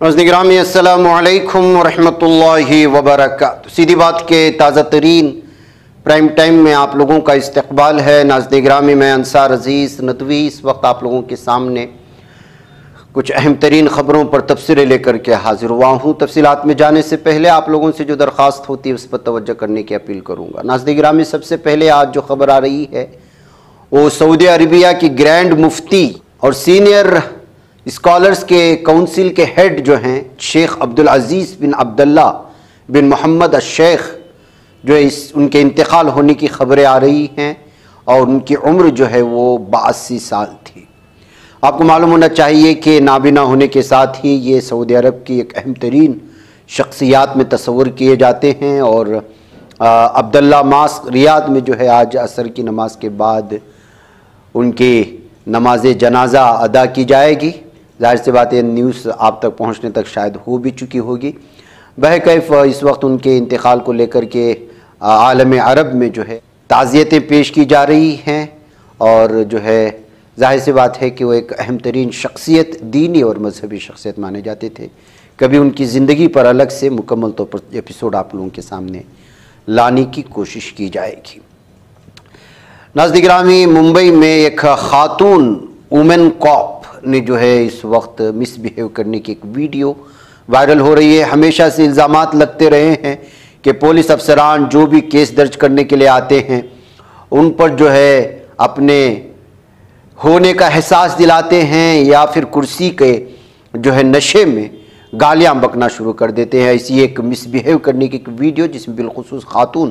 नाज़रीन अस्सलामु अलैकुम वरहमतुल्लाहि वबरकातुहू। सीधी बात के ताज़ा तरीन प्राइम टाइम में आप लोगों का इस्तकबाल है। नाज़रीन मैं अंसार अज़ीज़ नदवी इस वक्त आप लोगों के सामने कुछ अहम तरीन ख़बरों पर तबसरे लेकर के हाजिर हुआ हूँ। तफसीलात में जाने से पहले आप लोगों से जो दरख्वास्त होती है उस पर तवज्जो करने की अपील करूँगा। नाज़रीन सबसे पहले आज जो ख़बर आ रही है वो सऊदी अरबिया की ग्रैंड मुफ्ती और सीनियर स्कॉलर्स के काउंसिल के हेड जो हैं शेख अब्दुल अज़ीज़ बिन अब्दुल्ला बिन मोहम्मद अश-शेख जो है उनके इंतकाल होने की ख़बरें आ रही हैं और उनकी उम्र जो है वो 82 साल थी। आपको मालूम होना चाहिए कि नाबिना होने के साथ ही ये सऊदी अरब की एक अहम तरीन शख्सियात में तस्वुर किए जाते हैं और अब्दुल्ला मास्क रियाद में जो है आज असर की नमाज के बाद उनकी नमाज जनाजा अदा की जाएगी। जाहिर सी बात है न्यूज़ आप तक पहुंचने तक शायद हो भी चुकी होगी। बहकैफ इस वक्त उनके इंतकाल को लेकर के आलम अरब में जो है ताज़ियतें पेश की जा रही हैं और जो है जाहिर सी बात है कि वो एक अहम तरीन शख्सियत दीनी और मजहबी शख्सियत माने जाते थे। कभी उनकी ज़िंदगी पर अलग से मुकम्मल तौर पर एपिसोड आप लोगों के सामने लाने की कोशिश की जाएगी। नाज़रीन मुंबई में एक खातून वुमेन कॉप ने जो है इस वक्त मिसबिहेव करने की एक वीडियो वायरल हो रही है। हमेशा से इल्ज़ामात लगते रहे हैं कि पुलिस अफसरान जो भी केस दर्ज करने के लिए आते हैं उन पर जो है अपने होने का एहसास दिलाते हैं या फिर कुर्सी के जो है नशे में गालियाँ बकना शुरू कर देते हैं। ऐसी एक मिसबिहेव करने की एक वीडियो जिसमें बिलखुसूस खातून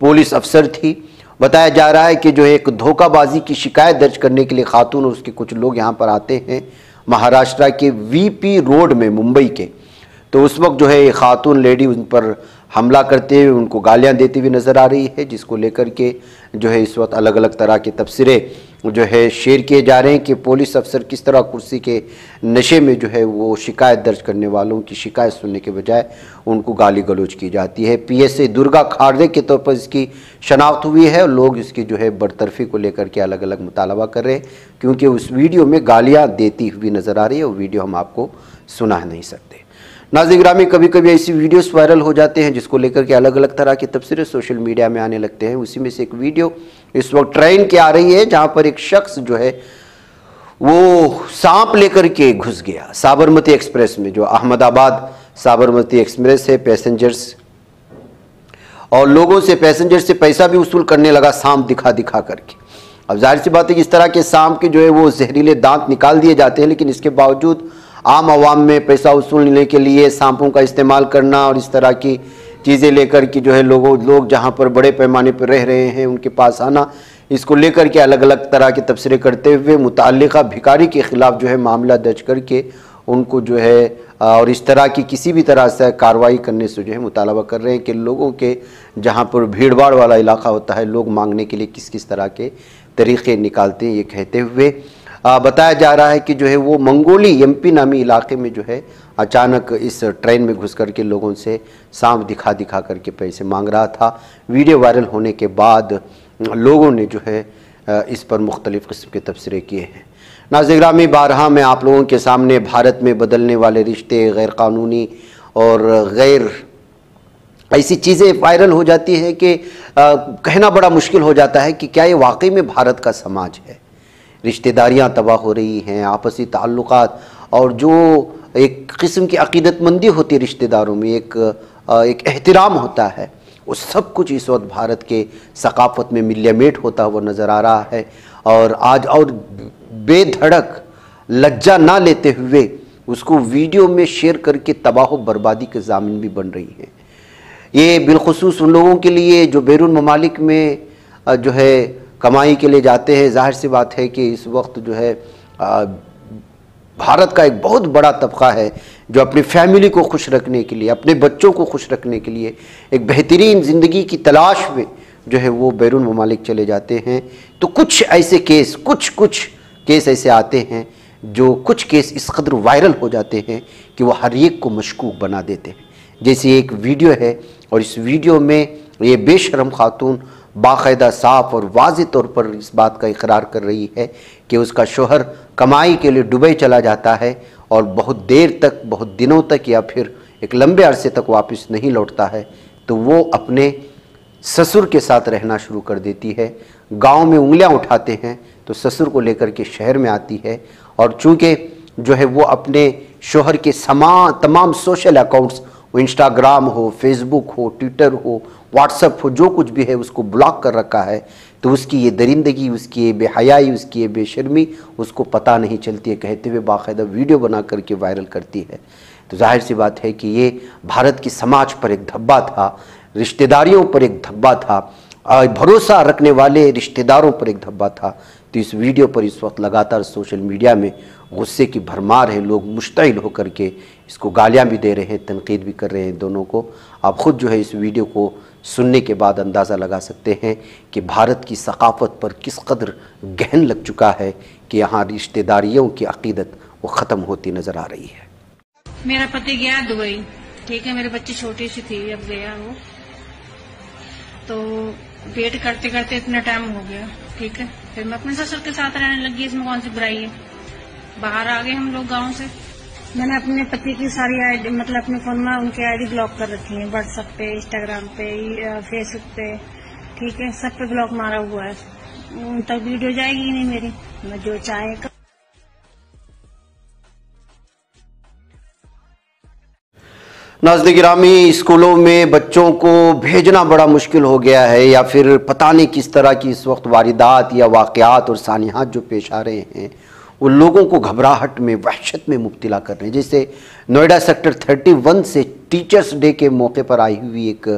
पुलिस अफसर थी। बताया जा रहा है कि जो एक धोखाबाजी की शिकायत दर्ज करने के लिए खातून और उसके कुछ लोग यहाँ पर आते हैं महाराष्ट्र के वीपी रोड में मुंबई के। तो उस वक्त जो है ये खातून लेडी उन पर हमला करते हुए उनको गालियाँ देती हुई नज़र आ रही है, जिसको लेकर के जो है इस वक्त अलग अलग तरह के तबसरे जो है शेयर किए जा रहे हैं कि पुलिस अफसर किस तरह कुर्सी के नशे में जो है वो शिकायत दर्ज करने वालों की शिकायत सुनने के बजाय उनको गाली गलौज की जाती है। पीएसए दुर्गा खाड़े के तौर पर इसकी शनाख्त हुई है और लोग इसकी जो है बरतरफी को लेकर के अलग अलग मुतालबा कर रहे हैं क्योंकि उस वीडियो में गालियाँ देती हुई नज़र आ रही है। वो वीडियो हम आपको सुना नहीं सकते। नाज़रीन कभी कभी ऐसी वीडियोस वायरल हो जाते हैं जिसको लेकर के अलग अलग तरह के तबसरे सोशल मीडिया में आने लगते हैं। उसी में से एक वीडियो इस वक्त ट्रेन की आ रही है जहां पर एक शख्स जो है वो सांप लेकर के घुस गया साबरमती एक्सप्रेस में, जो अहमदाबाद साबरमती एक्सप्रेस है, पैसेंजर्स और लोगों से पैसेंजर से पैसा भी वसूल करने लगा सांप दिखा दिखा करके। अब जाहिर सी बात है कि इस तरह के सांप के जो है वो जहरीले दांत निकाल दिए जाते हैं, लेकिन इसके बावजूद आम आवाम में पैसा वसूलने के लिए सांपों का इस्तेमाल करना और इस तरह की चीज़ें लेकर के जो है लोग जहाँ पर बड़े पैमाने पर रह रहे हैं उनके पास आना, इसको लेकर के अलग अलग तरह के तबसरे करते हुए मुतअल्लिक़ा भिखारी के ख़िलाफ़ जो है मामला दर्ज करके उनको जो है और इस तरह की किसी भी तरह से कार्रवाई करने से जो है मुतालबा कर रहे हैं कि लोगों के जहाँ पर भीड़ भाड़ वाला इलाका होता है लोग मांगने के लिए किस किस तरह के तरीक़े निकालते हैं। ये कहते हुए बताया जा रहा है कि जो है वो मंगोली एमपी नामी इलाके में जो है अचानक इस ट्रेन में घुस करके लोगों से सांप दिखा दिखा करके पैसे मांग रहा था। वीडियो वायरल होने के बाद लोगों ने जो है इस पर मुख्तलिफ़ किस्म के तबसरे किए हैं। नाज़रीन बारहा मैं आप लोगों के सामने भारत में बदलने वाले रिश्ते, गैर कानूनी और गैर ऐसी चीज़ें वायरल हो जाती हैं कि कहना बड़ा मुश्किल हो जाता है कि क्या ये वाकई में भारत का समाज है। रिश्तेदारियाँ तबाह हो रही हैं, आपसी ताल्लुकात और जो एक किस्म की अक़ीदतमंदी होती है रिश्तेदारों में, एक एहतराम होता है, वो सब कुछ इस वक्त भारत के सकाफ़त में मिलियमेट होता हुआ नज़र आ रहा है। और आज और बेधड़क लज्जा ना लेते हुए उसको वीडियो में शेयर करके तबाह बर्बादी के ज़ामिन भी बन रही हैं। ये बिलखुसूस उन लोगों के लिए जो बैरून ममालिक में जो है कमाई के लिए जाते हैं। जाहिर सी बात है कि इस वक्त जो है भारत का एक बहुत बड़ा तबका है जो अपनी फैमिली को खुश रखने के लिए, अपने बच्चों को खुश रखने के लिए एक बेहतरीन ज़िंदगी की तलाश में जो है वो बैरून ममालिक चले जाते हैं। तो कुछ ऐसे केस कुछ केस ऐसे आते हैं जो कुछ केस इस कदर वायरल हो जाते हैं कि वो हर एक को मशकूक बना देते हैं। जैसे एक वीडियो है और इस वीडियो में ये बेशरम खातून बाकायदा साफ और वाज़ेह तौर पर इस बात का इकरार कर रही है कि उसका शोहर कमाई के लिए दुबई चला जाता है और बहुत देर तक, बहुत दिनों तक या फिर एक लंबे अरसे तक वापस नहीं लौटता है, तो वो अपने ससुर के साथ रहना शुरू कर देती है। गांव में उंगलियां उठाते हैं तो ससुर को लेकर के शहर में आती है, और चूंकि जो है वो अपने शोहर के तमाम सोशल अकाउंट्स, वो इंस्टाग्राम हो, फेसबुक हो, ट्विटर हो, व्हाट्सएप हो, जो कुछ भी है उसको ब्लॉक कर रखा है, तो उसकी ये दरिंदगी, उसकी ये बेहयाई, उसकी ये बेशर्मी उसको पता नहीं चलती है, कहते हुए बाकायदा वीडियो बना करके वायरल करती है। तो जाहिर सी बात है कि ये भारत की समाज पर एक धब्बा था, रिश्तेदारियों पर एक धब्बा था, भरोसा रखने वाले रिश्तेदारों पर एक धब्बा था। तो इस वीडियो पर इस वक्त लगातार सोशल मीडिया में गुस्से की भरमार है, लोग मुश्तइल होकर के इसको गालियां भी दे रहे हैं, तनकीद भी कर रहे हैं दोनों को। आप खुद जो है इस वीडियो को सुनने के बाद अंदाज़ा लगा सकते हैं कि भारत की सकाफ़त पर किस कदर गहन लग चुका है कि यहाँ रिश्तेदारियों की अकीदत वो ख़त्म होती नज़र आ रही है। मेरा पति गया दुबई, ठीक है, मेरे बच्ची छोटी सी थी, अब गया वो, तो वेट करते करते इतना टाइम हो गया, ठीक है। फिर मैं अपने ससुर के साथ रहने लगी, इसमें कौन सी बुराई है। बाहर आ गए हम लोग गांव से। मैंने अपने पति की सारी आईडी, मतलब अपने फोन में उनकी आईडी ब्लॉक कर रखी है, व्हाट्सएप पे, इंस्टाग्राम पे, फेसबुक पे, ठीक है, सब पे ब्लॉक मारा हुआ है। उन तक वीडियो जाएगी नहीं मेरी, मैं जो चाहे कर। नाज़रीन गिरामी, स्कूलों में बच्चों को भेजना बड़ा मुश्किल हो गया है, या फिर पता नहीं किस तरह की इस वक्त वारदात या वाक़यात और सानियात जो पेश आ रहे हैं, उन लोगों को घबराहट में, वहशत में मुब्तला कर रहे हैं। जैसे नोएडा सेक्टर 31 से टीचर्स डे के मौके पर आई हुई एक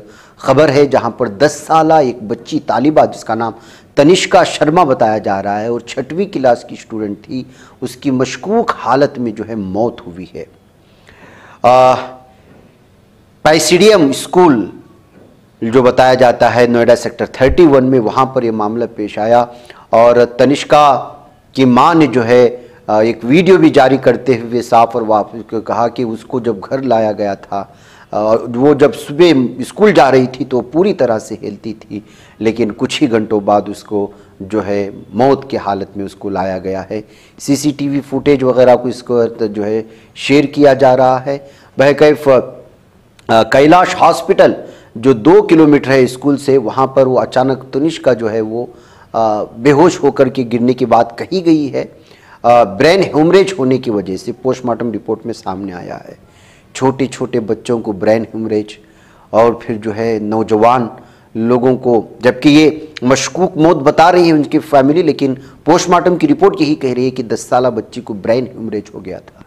ख़बर है, जहां पर 10 साला एक बच्ची तालिबा, जिसका नाम तनिष्का शर्मा बताया जा रहा है और 6वीं क्लास की स्टूडेंट थी, उसकी मशकूक हालत में जो है मौत हुई है। पैसिडियम स्कूल जो बताया जाता है नोएडा सेक्टर 31 में, वहाँ पर ये मामला पेश आया, और तनिष्का की माँ ने जो है एक वीडियो भी जारी करते हुए साफ और वापस कहा कि उसको जब घर लाया गया था, वो जब सुबह स्कूल जा रही थी तो पूरी तरह से हेल्थी थी, लेकिन कुछ ही घंटों बाद उसको जो है मौत की हालत में उसको लाया गया है। सीसीटीवी फुटेज वगैरह को इसको जो है शेयर किया जा रहा है। बहकैफ कैलाश हॉस्पिटल जो 2 किलोमीटर है स्कूल से, वहाँ पर वो अचानक तनिष्का जो है वो बेहोश होकर के गिरने की बात कही गई है। ब्रेन हेमरेज होने की वजह से पोस्टमार्टम रिपोर्ट में सामने आया है। छोटे छोटे बच्चों को ब्रेन हेमरेज, और फिर जो है नौजवान लोगों को, जबकि ये मशकूक मौत बता रही है उनकी फैमिली, लेकिन पोस्टमार्टम की रिपोर्ट यही कह रही है कि 10 साला बच्ची को ब्रेन हेमरेज हो गया था।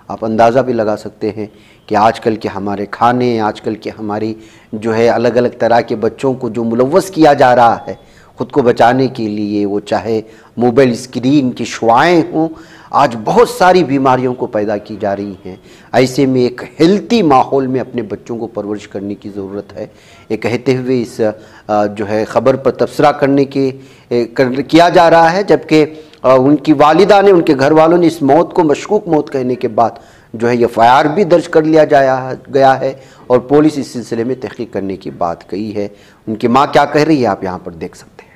आप अंदाज़ा भी लगा सकते हैं कि आजकल के हमारे खाने, आजकल के हमारी जो है अलग अलग तरह के बच्चों को जो मुलव्वस किया जा रहा है ख़ुद को बचाने के लिए, वो चाहे मोबाइल स्क्रीन की शुआएँ हों, आज बहुत सारी बीमारियों को पैदा की जा रही हैं। ऐसे में एक हेल्थी माहौल में अपने बच्चों को परवरिश करने की ज़रूरत है। ये कहते हुए इस जो है ख़बर पर तबसरा किया जा रहा है, जबकि उनकी वालिदा ने, उनके घर वालों ने इस मौत को मशकूक मौत कहने के बाद जो है एफआईआर भी दर्ज कर लिया गया है, और पुलिस इस सिलसिले में तहकीक करने की बात कही है। उनकी माँ क्या कह रही है आप यहाँ पर देख सकते हैं।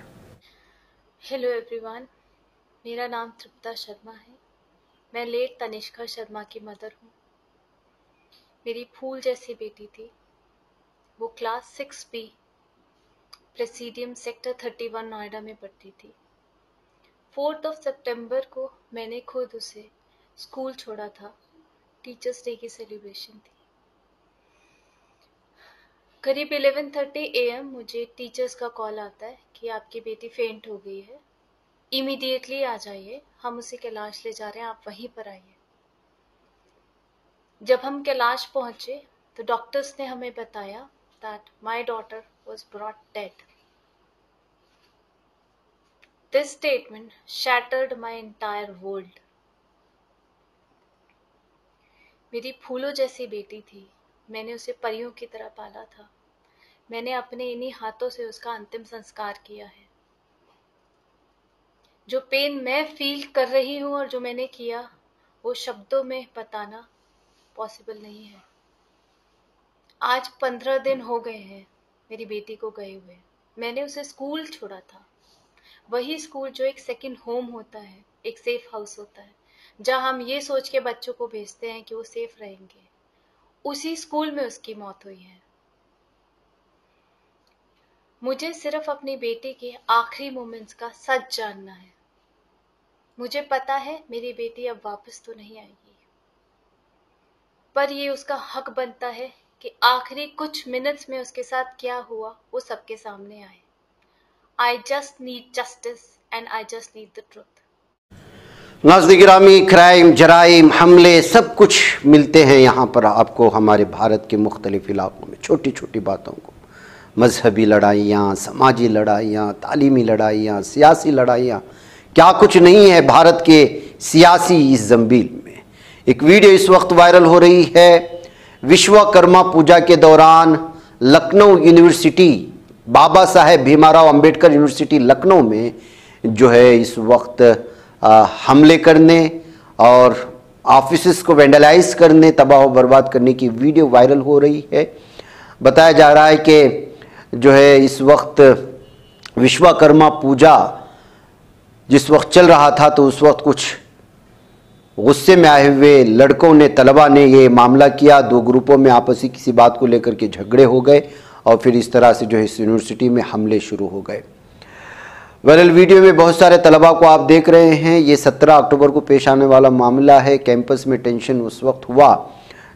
हेलो एवरीवन, मेरा नाम तृप्ता शर्मा है। मैं लेट तनिष्का शर्मा की मदर हूँ। मेरी फूल जैसी बेटी थी। वो class 6B presidium sector 31 Noida में पढ़ती थी। 4 सितंबर को मैंने खुद उसे स्कूल छोड़ा था। टीचर्स डे की सेलिब्रेशन थी। करीब 11:30 AM मुझे टीचर्स का कॉल आता है कि आपकी बेटी फेंट हो गई है, इमीडिएटली आ जाइए, हम उसे कैलाश ले जा रहे हैं, आप वहीं पर आइए। जब हम कैलाश पहुंचे तो डॉक्टर्स ने हमें बताया that my daughter was brought dead. This statement shattered my entire world. मेरी फूलों जैसी बेटी थी। मैंने उसे परियों की तरह पाला था। मैंने अपने इन्हीं हाथों से उसका अंतिम संस्कार किया है। जो पेन मैं फील कर रही हूँ और जो मैंने किया, वो शब्दों में बताना पॉसिबल नहीं है। आज 15 दिन हो गए हैं मेरी बेटी को गए हुए। मैंने उसे स्कूल छोड़ा था, वही स्कूल जो एक सेकंड होम होता है, एक सेफ हाउस होता है, जहां हम ये सोच के बच्चों को भेजते हैं कि वो सेफ रहेंगे, उसी स्कूल में उसकी मौत हुई है। मुझे सिर्फ अपनी बेटी के आखिरी मोमेंट्स का सच जानना है। मुझे पता है मेरी बेटी अब वापस तो नहीं आएगी, पर ये उसका हक बनता है कि आखिरी कुछ मिनट्स में उसके साथ क्या हुआ वो सबके सामने आए। I just need justice and I just need the truth. नाज़रीन गिरामी, क्राइम, जराइम, हमले सब कुछ मिलते हैं यहाँ पर आपको हमारे भारत के मुख्तलिफ इलाकों में। छोटी छोटी बातों को, मजहबी लड़ाइयाँ, समाजी लड़ाइयाँ, तालीमी लड़ाइयाँ, सियासी लड़ाइयाँ, क्या कुछ नहीं है भारत के सियासी इस जंजीर में। एक वीडियो इस वक्त वायरल हो रही है। विश्वकर्मा पूजा के दौरान लखनऊ यूनिवर्सिटी, बाबा साहेब भीमाराव अंबेडकर यूनिवर्सिटी लखनऊ में जो है इस वक्त हमले करने और ऑफिसेस को वेंडलाइज करने, तबाह बर्बाद करने की वीडियो वायरल हो रही है। बताया जा रहा है कि जो है इस वक्त विश्वकर्मा पूजा जिस वक्त चल रहा था तो उस वक्त कुछ गुस्से में आए हुए लड़कों ने, तलबा ने ये मामला किया। दो ग्रुपों में आपसी किसी बात को लेकर के झगड़े हो गए और फिर इस तरह से जो है इस यूनिवर्सिटी में हमले शुरू हो गए। वायरल वीडियो में बहुत सारे तलबा को आप देख रहे हैं। ये 17 अक्टूबर को पेश आने वाला मामला है। कैंपस में टेंशन उस वक्त हुआ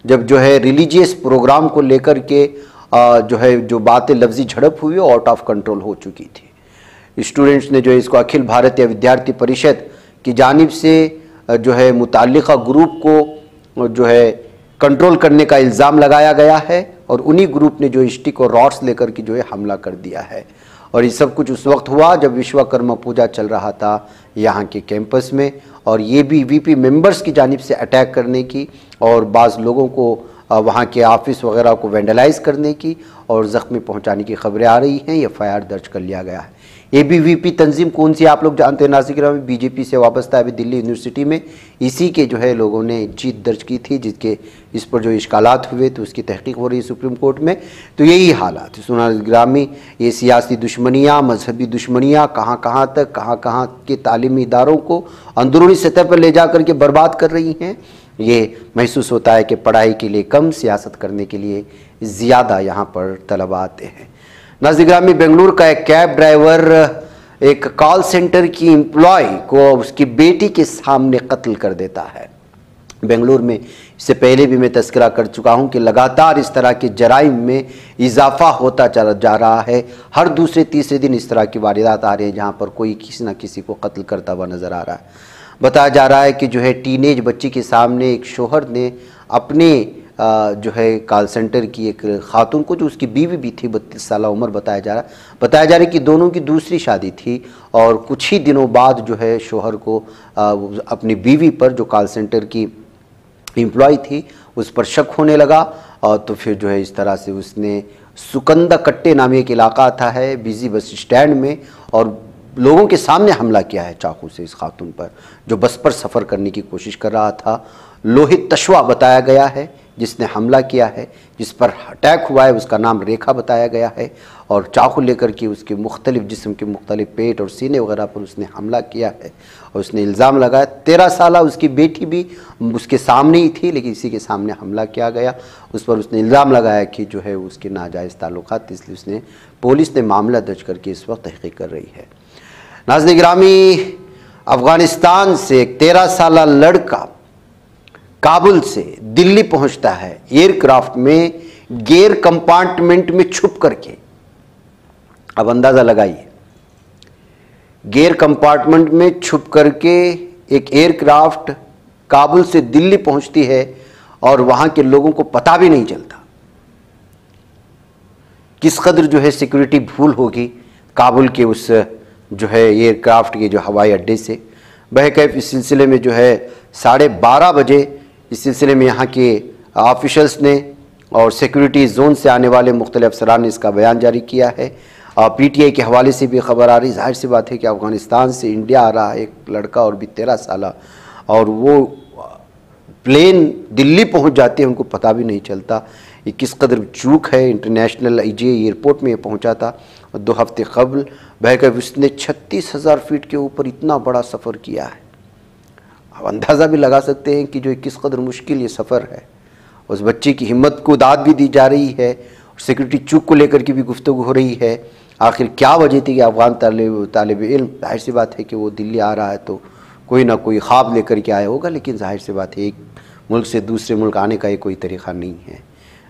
जब जो है रिलीजियस प्रोग्राम को लेकर के जो बातें लफ्जी झड़प हुई वो आउट ऑफ कंट्रोल हो चुकी थी। स्टूडेंट्स ने जो है इसको अखिल भारतीय विद्यार्थी परिषद की जानिब से जो है मुताल्लिका ग्रुप को जो है कंट्रोल करने का इल्ज़ाम लगाया गया है और उन्हीं ग्रुप ने जो स्टिक और रॉड्स लेकर के जो है हमला कर दिया है। और ये सब कुछ उस वक्त हुआ जब विश्वकर्मा पूजा चल रहा था यहाँ के कैंपस में, और ये भी वीपी मेंबर्स की जानिब से अटैक करने की और बाज़ लोगों को वहाँ के ऑफिस वगैरह को वेंडलाइज करने की और ज़ख्मी पहुँचाने की खबरें आ रही हैं। एफआईआर दर्ज कर लिया गया है। एबीवीपी तंजीम कौन सी आप लोग जानते हैं नाज़रीन में, बीजेपी से वाबस्ता है। अभी दिल्ली यूनिवर्सिटी में इसी के जो है लोगों ने जीत दर्ज की थी, जिसके इस पर जो इश्कालात हुए तो उसकी तहकीक हो रही है सुप्रीम कोर्ट में। तो यही हालात नाज़रीन, ये सियासी दुश्मनियाँ, मजहबी दुश्मनियाँ कहाँ तक, कहाँ के तालीमी इदारों को अंदरूनी सतह पर ले जा कर के बर्बाद कर रही हैं। ये महसूस होता है कि पढ़ाई के लिए कम, सियासत करने के लिए ज़्यादा यहाँ पर तलबा आते हैं। नाज़रीन, बेंगलुरु का एक कैब ड्राइवर एक कॉल सेंटर की एम्प्लॉय को उसकी बेटी के सामने कत्ल कर देता है। बेंगलुरु में इससे पहले भी मैं तस्करा कर चुका हूं कि लगातार इस तरह के जराइम में इजाफा होता चला जा रहा है। हर दूसरे तीसरे दिन इस तरह की वारदात आ रही है जहां पर कोई किसी न किसी को कत्ल करता हुआ नज़र आ रहा है। बताया जा रहा है कि जो है टीनेज बच्ची के सामने एक शोहर ने अपने जो है कॉल सेंटर की एक खातून को, जो उसकी बीवी भी थी, 32 साल उम्र बताया जा रहा है कि दोनों की दूसरी शादी थी और कुछ ही दिनों बाद जो है शोहर को अपनी बीवी पर, जो कॉल सेंटर की एम्प्लॉय थी, उस पर शक होने लगा। और तो फिर जो है इस तरह से उसने सुकंदा कट्टे नामी एक इलाका आता है बिजी बस स्टैंड में, और लोगों के सामने हमला किया है चाकू से इस खातून पर, जो बस पर सफ़र करने की कोशिश कर रहा था। लोहित तशवा बताया गया है जिसने हमला किया है, जिस पर अटैक हुआ है, उसका नाम रेखा बताया गया है, और चाकू लेकर के उसके मुख्तलिफ जिस्म के मुख्तलिफ पेट और सीने वगैरह पर उसने हमला किया है। और उसने इल्ज़ाम लगाया 13 साला उसकी बेटी भी उसके सामने ही थी, लेकिन इसी के सामने हमला किया गया। उस पर उसने इल्ज़ाम लगाया कि जो है उसके नाजायज़ ताल्लुकात, इसलिए पुलिस ने मामला दर्ज करके इस वक्त तहकीक कर रही है। नाज़रीन गिरामी, अफ़गानिस्तान से एक 13 साला लड़का काबुल से दिल्ली पहुंचता है एयरक्राफ्ट में गेयर कंपार्टमेंट में छुप करके। अब अंदाजा लगाइए, गेयर कंपार्टमेंट में छुप करके एक एयरक्राफ्ट काबुल से दिल्ली पहुंचती है और वहां के लोगों को पता भी नहीं चलता। किस कदर जो है सिक्योरिटी भूल होगी काबुल के उस जो है एयरक्राफ्ट के जो हवाई अड्डे से। बहरकैफ इस सिलसिले में जो है 12:30 बजे इस सिलसिले में यहाँ के ऑफिशल्स ने और सिक्योरिटी जोन से आने वाले मुख्तलिफ अफसरान ने इसका बयान जारी किया है। पीटीआई के हवाले से भी खबर आ रही, जाहिर सी बात है कि अफ़गानिस्तान से इंडिया आ रहा है एक लड़का और भी 13 साला, और वो प्लेन दिल्ली पहुँच जाते हैं, उनको पता भी नहीं चलता। ये किस कदर चूक है। इंटरनेशनल IGA एयरपोर्ट में ये पहुँचा था 2 हफ्ते कबल। बहकर उसने 36,000 फीट के ऊपर इतना बड़ा सफ़र किया है। आप अंदाज़ा भी लगा सकते हैं कि जो किस कदर मुश्किल ये सफ़र है। उस बच्चे की हिम्मत को दाद भी दी जा रही है, सिक्योरिटी चूक को लेकर के भी गुफ्तगू हो रही है। आखिर क्या वजह थी कि अफ़गान तालिब इल्म, जाहिर सी बात है कि वो दिल्ली आ रहा है तो कोई ना कोई ख्वाब लेकर के आया होगा, लेकिन जाहिर सी बात है एक मुल्क से दूसरे मुल्क आने का कोई तरीक़ा नहीं है,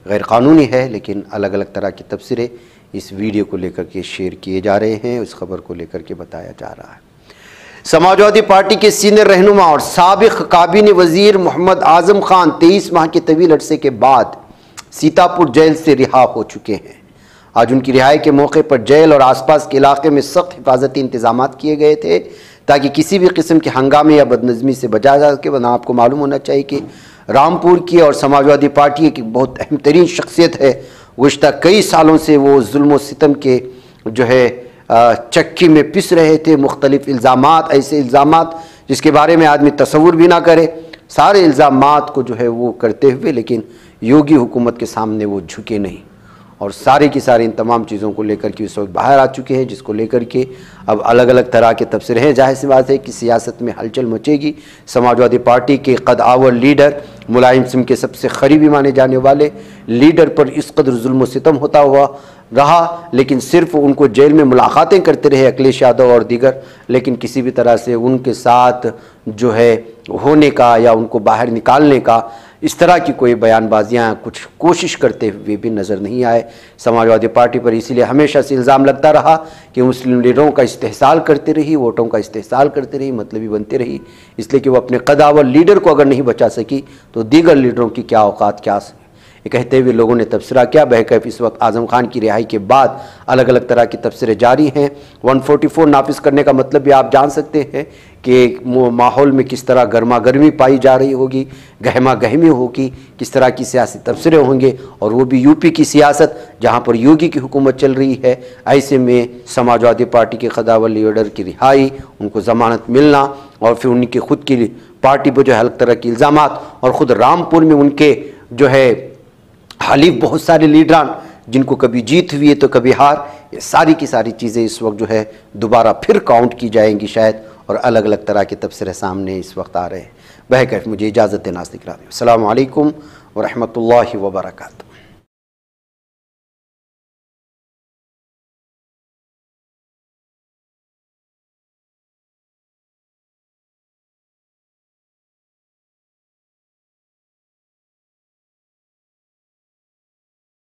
गैर कानूनी है। लेकिन अलग अलग तरह के तबसरे इस वीडियो को लेकर के शेयर किए जा रहे हैं, उस खबर को लेकर के बताया जा रहा है। समाजवादी पार्टी के सीनियर रहनुमा और साबिक काबीना वजीर मोहम्मद आजम खान 23 माह के तवील अरसे के बाद सीतापुर जेल से रिहा हो चुके हैं। आज उनकी रिहाई के मौके पर जेल और आसपास के इलाके में सख्त हिफाजती इंतजाम किए गए थे ताकि किसी भी किस्म के हंगामे या बदनज़मी से बचा जा सके। वरना आपको मालूम होना चाहिए कि रामपुर की और समाजवादी पार्टी की बहुत अहम तरीन शख्सियत है। गुज़श्ता कई सालों से वो जुल्म व सितम के जो है चक्की में पिस रहे थे। मुख्तलिफ इल्ज़ामात, ऐसे इल्ज़ामात जिसके बारे में आदमी तसव्वुर भी ना करे, सारे इल्ज़ामात को जो है वो करते हुए, लेकिन योगी हुकूमत के सामने वो झुके नहीं और सारे की सारी इन तमाम चीज़ों को लेकर के इस वक्त बाहर आ चुके हैं, जिसको लेकर के अब अलग अलग तरह के तबसरे हैं। जाहिर सी बात है कि सियासत में हलचल मचेगी। समाजवादी पार्टी के कद-आवर लीडर, मुलायम सिंह के सबसे करीबी माने जाने वाले लीडर पर इस कदर जुल्म सितम होता हुआ रहा, लेकिन सिर्फ उनको जेल में मुलाकातें करते रहे अखिलेश यादव और दीगर, लेकिन किसी भी तरह से उनके साथ जो है होने का या उनको बाहर निकालने का इस तरह की कोई बयानबाजियाँ कुछ कोशिश करते हुए भी नज़र नहीं आए। समाजवादी पार्टी पर इसीलिए हमेशा से इल्ज़ाम लगता रहा कि मुस्लिम लीडरों का इस्तेहसाल करती रही, वोटों का इस्तेहसाल करती रही, मतलबी बनती रही, इसलिए कि वो अपने कदावर लीडर को अगर नहीं बचा सकी तो दीगर लीडरों की क्या औकात, क्या ये कहते हुए लोगों ने तबसरा किया। बहरकैफ इस वक्त आज़म खान की रिहाई के बाद अलग अलग तरह के तबसरे जारी हैं। 144 नाफिज करने का मतलब भी आप जान सकते हैं कि माहौल में किस तरह गर्मा गर्मी पाई जा रही होगी, गहमा गहमी होगी, किस तरह की सियासी तबसरे होंगे, और वो भी यूपी की सियासत जहाँ पर योगी की हुकूमत चल रही है। ऐसे में समाजवादी पार्टी के कदावर लीडर की रिहाई, उनको ज़मानत मिलना और फिर उनकी खुद की पार्टी पर जो है अलग तरह के इल्ज़ामात, और ख़ुद रामपुर में उनके जो है हालिफ बहुत सारे लीडरान जिनको कभी जीत हुई है तो कभी हार, ये सारी की सारी चीज़ें इस वक्त जो है दोबारा फिर काउंट की जाएंगी शायद, और अलग अलग तरह के तबसरे सामने इस वक्त आ रहे हैं। बहरकैफ मुझे इजाज़त दें नाज़रीन। अस्सलामु अलैकुम व रहमतुल्लाहि व बरकातहू।